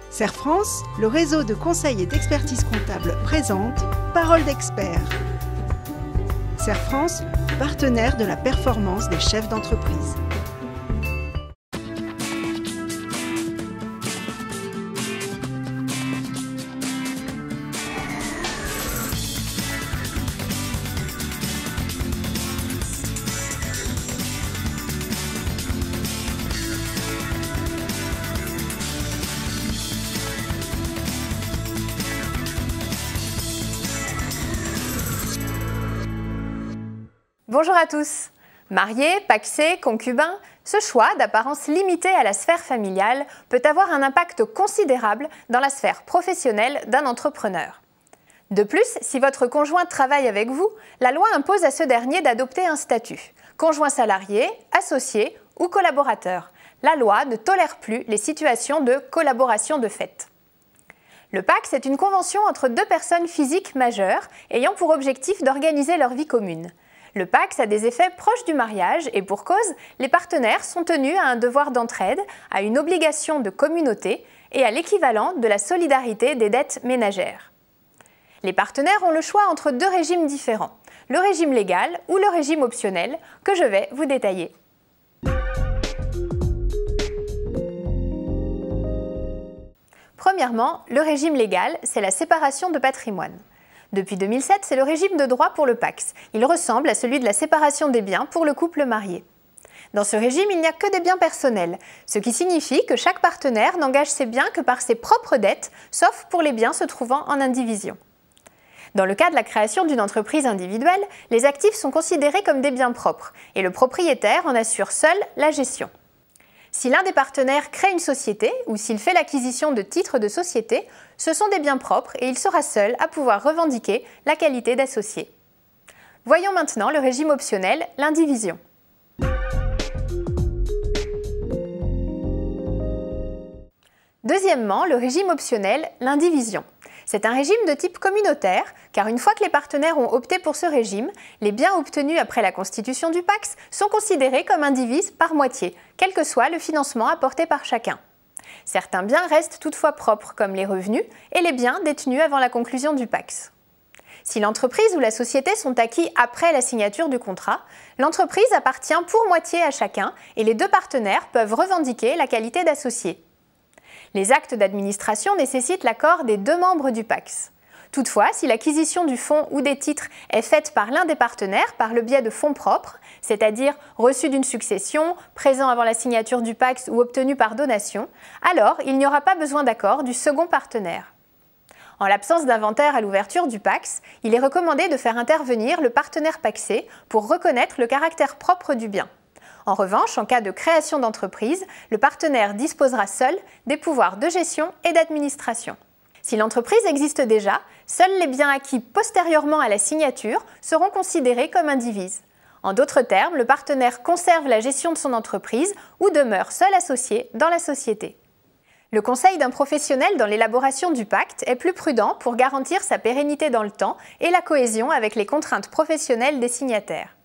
Serre France, le réseau de conseil et d'expertise comptable présente Parole d'expert. Serre France, partenaire de la performance des chefs d'entreprise. Bonjour à tous. Mariés, pacsés, concubins, ce choix d'apparence limitée à la sphère familiale peut avoir un impact considérable dans la sphère professionnelle d'un entrepreneur. De plus, si votre conjoint travaille avec vous, la loi impose à ce dernier d'adopter un statut, conjoint salarié, associé ou collaborateur. La loi ne tolère plus les situations de collaboration de fait. Le PACS est une convention entre deux personnes physiques majeures ayant pour objectif d'organiser leur vie commune. Le PACS a des effets proches du mariage et pour cause, les partenaires sont tenus à un devoir d'entraide, à une obligation de communauté et à l'équivalent de la solidarité des dettes ménagères. Les partenaires ont le choix entre deux régimes différents, le régime légal ou le régime optionnel, que je vais vous détailler. Premièrement, le régime légal, c'est la séparation de patrimoine. Depuis 2007, c'est le régime de droit pour le PACS. Il ressemble à celui de la séparation des biens pour le couple marié. Dans ce régime, il n'y a que des biens personnels, ce qui signifie que chaque partenaire n'engage ses biens que par ses propres dettes, sauf pour les biens se trouvant en indivision. Dans le cas de la création d'une entreprise individuelle, les actifs sont considérés comme des biens propres et le propriétaire en assure seul la gestion. Si l'un des partenaires crée une société ou s'il fait l'acquisition de titres de société, ce sont des biens propres et il sera seul à pouvoir revendiquer la qualité d'associé. Voyons maintenant le régime optionnel, l'indivision. Deuxièmement, le régime optionnel, l'indivision. C'est un régime de type communautaire, car une fois que les partenaires ont opté pour ce régime, les biens obtenus après la constitution du PACS sont considérés comme indivises par moitié, quel que soit le financement apporté par chacun. Certains biens restent toutefois propres, comme les revenus et les biens détenus avant la conclusion du PACS. Si l'entreprise ou la société sont acquis après la signature du contrat, l'entreprise appartient pour moitié à chacun et les deux partenaires peuvent revendiquer la qualité d'associé. Les actes d'administration nécessitent l'accord des deux membres du PACS. Toutefois, si l'acquisition du fonds ou des titres est faite par l'un des partenaires par le biais de fonds propres, c'est-à-dire reçus d'une succession, présents avant la signature du PACS ou obtenus par donation, alors il n'y aura pas besoin d'accord du second partenaire. En l'absence d'inventaire à l'ouverture du PACS, il est recommandé de faire intervenir le partenaire pacsé pour reconnaître le caractère propre du bien. En revanche, en cas de création d'entreprise, le partenaire disposera seul des pouvoirs de gestion et d'administration. Si l'entreprise existe déjà, seuls les biens acquis postérieurement à la signature seront considérés comme indivises. En d'autres termes, le partenaire conserve la gestion de son entreprise ou demeure seul associé dans la société. Le conseil d'un professionnel dans l'élaboration du pacte est plus prudent pour garantir sa pérennité dans le temps et la cohésion avec les contraintes professionnelles des signataires.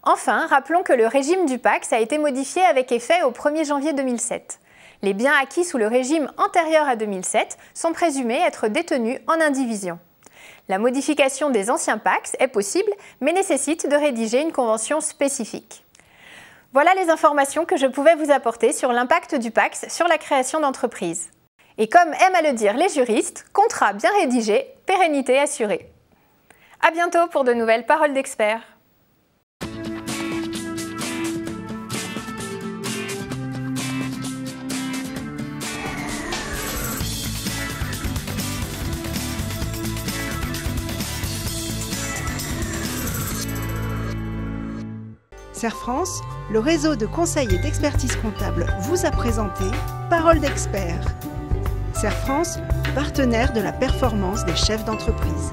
Enfin, rappelons que le régime du PACS a été modifié avec effet au 1er janvier 2007. Les biens acquis sous le régime antérieur à 2007 sont présumés être détenus en indivision. La modification des anciens PACS est possible, mais nécessite de rédiger une convention spécifique. Voilà les informations que je pouvais vous apporter sur l'impact du PACS sur la création d'entreprise. Et comme aiment à le dire les juristes, contrat bien rédigé, pérennité assurée. À bientôt pour de nouvelles paroles d'experts. Serre France, le réseau de conseil et d'expertise comptable vous a présenté Parole d'expert. Serre France, partenaire de la performance des chefs d'entreprise.